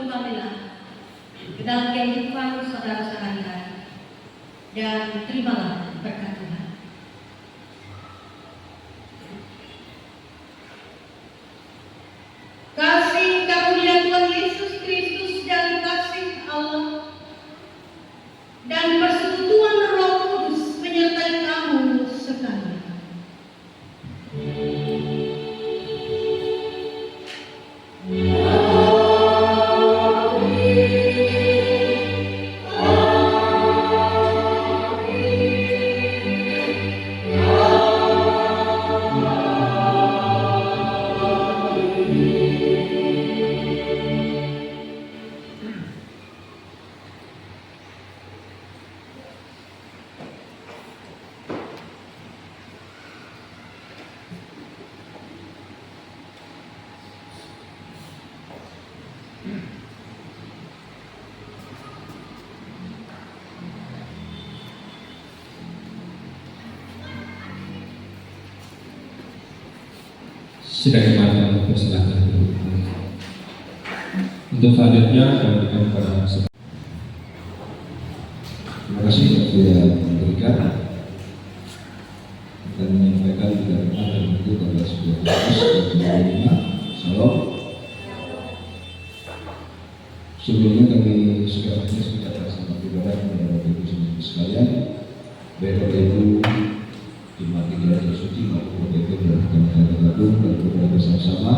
kembalilah ke dalam kehidupan saudara sehari-hari dan terimalah berkat Tuhan. Kasih karunia Tuhan Yesus Kristus dan kasih Allah dan persekutuan Roh Kudus menyertai kamu sekalian. Sidang jemaat persilakan. Untuk selanjutnya kami berikan kepada terima kasih waktu yang diberikan dan menyampaikan tidak pernah dan itu pada sebuah kasus dan 25 Salam. Sebelumnya kami segala jenis mengucapkan selamat ibadah kepada Bapak Ibu sekalian, baik Bapak Ibu jemaat gereja suci maupun Bapak Ibu dan kami tergabung dan berdoa bersama-sama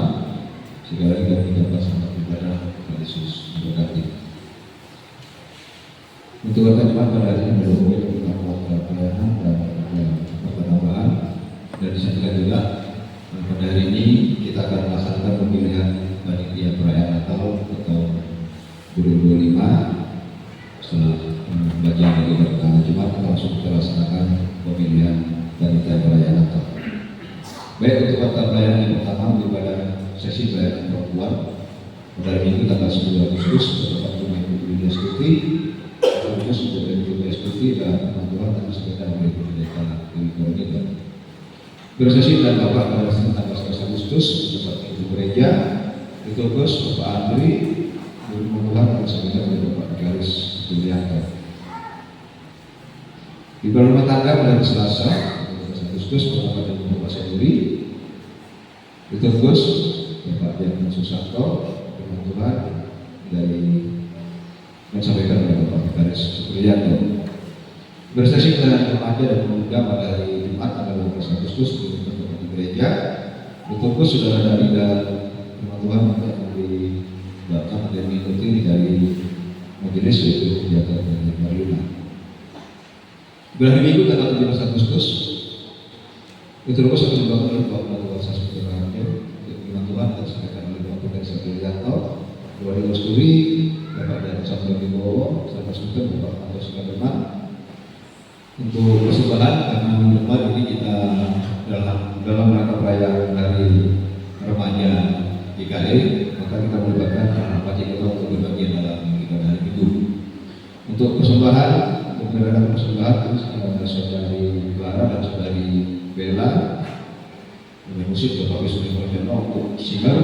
segala kita mengucapkan selamat ibadah kepada Yesus memberkati. Untuk pertemuan pada hari ini berhubungan dengan waktu pelayanan dan penambahan dan disampaikan juga pada hari ini kita akan melaksanakan pemilihan panitia perayaan Natal atau 2025. Setelah pembagian dari berkala Jumat langsung kita laksanakan pemilihan panitia perayaan Natal. Baik, untuk waktu pelayanan yang pertama pada sesi pelayanan perempuan pada hari Minggu tanggal 9 Agustus terdapat rumah Ibu Yulia Skuti khusus untuk Ibu Skuti dan Tuhan dan sekitar oleh pendeta Dewi Koronita. Bersesi dan Bapak pada tanggal 11 Agustus terdapat Ibu Gereja itu Gus Bapak Andri Tuhan dan sekitar oleh Bapak Garis Julianto. Di rumah tangga pada Selasa 11 Agustus terdapat Ibu Bapak Sendiri itu Gus Bapak Dian Susanto dengan Tuhan dari yang sampaikan oleh Bapak Garis Supriyanto. Bersesi pelayanan remaja dan pemuda pada hari Jumat tanggal 12 Agustus di gereja. Untuk saudara dari firman Tuhan yang diberikan dan mengikuti dari majelis yaitu kegiatan dari Marlina. Berhari Minggu tanggal 17 Agustus itu terus akan dibangun oleh Bapak Kuasa Saudara firman Tuhan dan sampaikan oleh Bapak Garis Supriyanto, Wali Lesturi, Bapak dan Saudara Wibowo, Saudara Sultan, Bapak Anto Sukademan. Untuk persembahan karena minggu depan ini kita dalam rangka perayaan hari remaja IKE, maka kita melibatkan anak kita untuk berbagian dalam ibadah hari Minggu. Untuk persembahan, untuk menyerahkan persembahan kepada saudari Clara dan saudari Bella, dengan musik Bapak Wisnu Prajono untuk singer,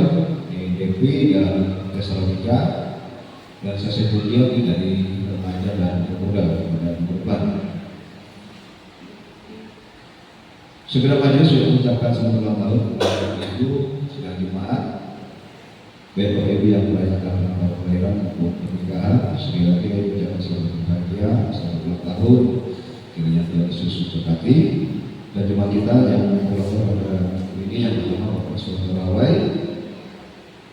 Devi dan Tesalonika, dan sesi pujian dari remaja dan pemuda pada minggu depan. Segera majelis sudah mengucapkan selamat ulang tahun kepada Ibu sidang jemaat, baik Bapak Ibu yang merayakan tanggal kelahiran maupun pernikahan. Sekali lagi ucapkan selamat berbahagia, selamat ulang tahun, kiranya Tuhan Yesus memberkati. Dan jemaat kita yang ulang tahun pada ini yang pertama Bapak Saudara Rawai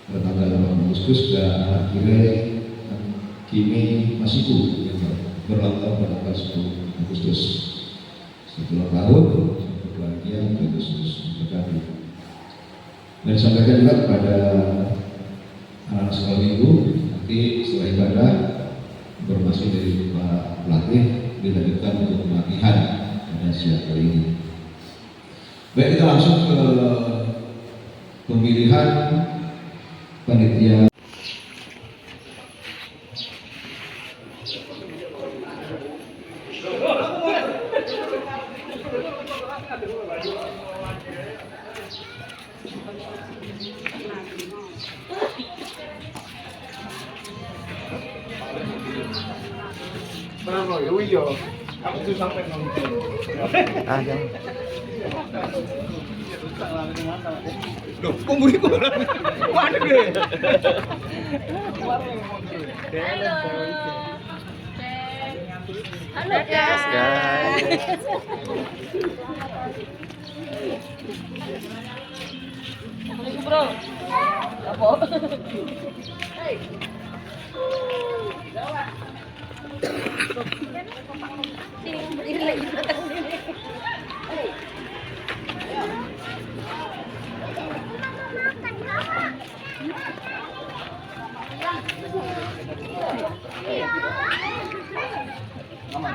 pada tanggal 8 Agustus dan akhirnya Kimi Masiku yang berulang tahun pada tanggal 10 Agustus. Setelah tahun bahagia dan Yesus memberkati. Dan disampaikan juga kepada anak-anak sekolah minggu nanti setelah ibadah informasi dari Pak pelatih dilanjutkan untuk pelatihan pada siang hari ini. Baik, kita langsung ke pemilihan panitia. Ah, jangan. Loh, kok muri kurang? Waduh deh. Halo guys. Assalamualaikum bro. Apa? Sini berdiri lagi di belakang sini. Mama.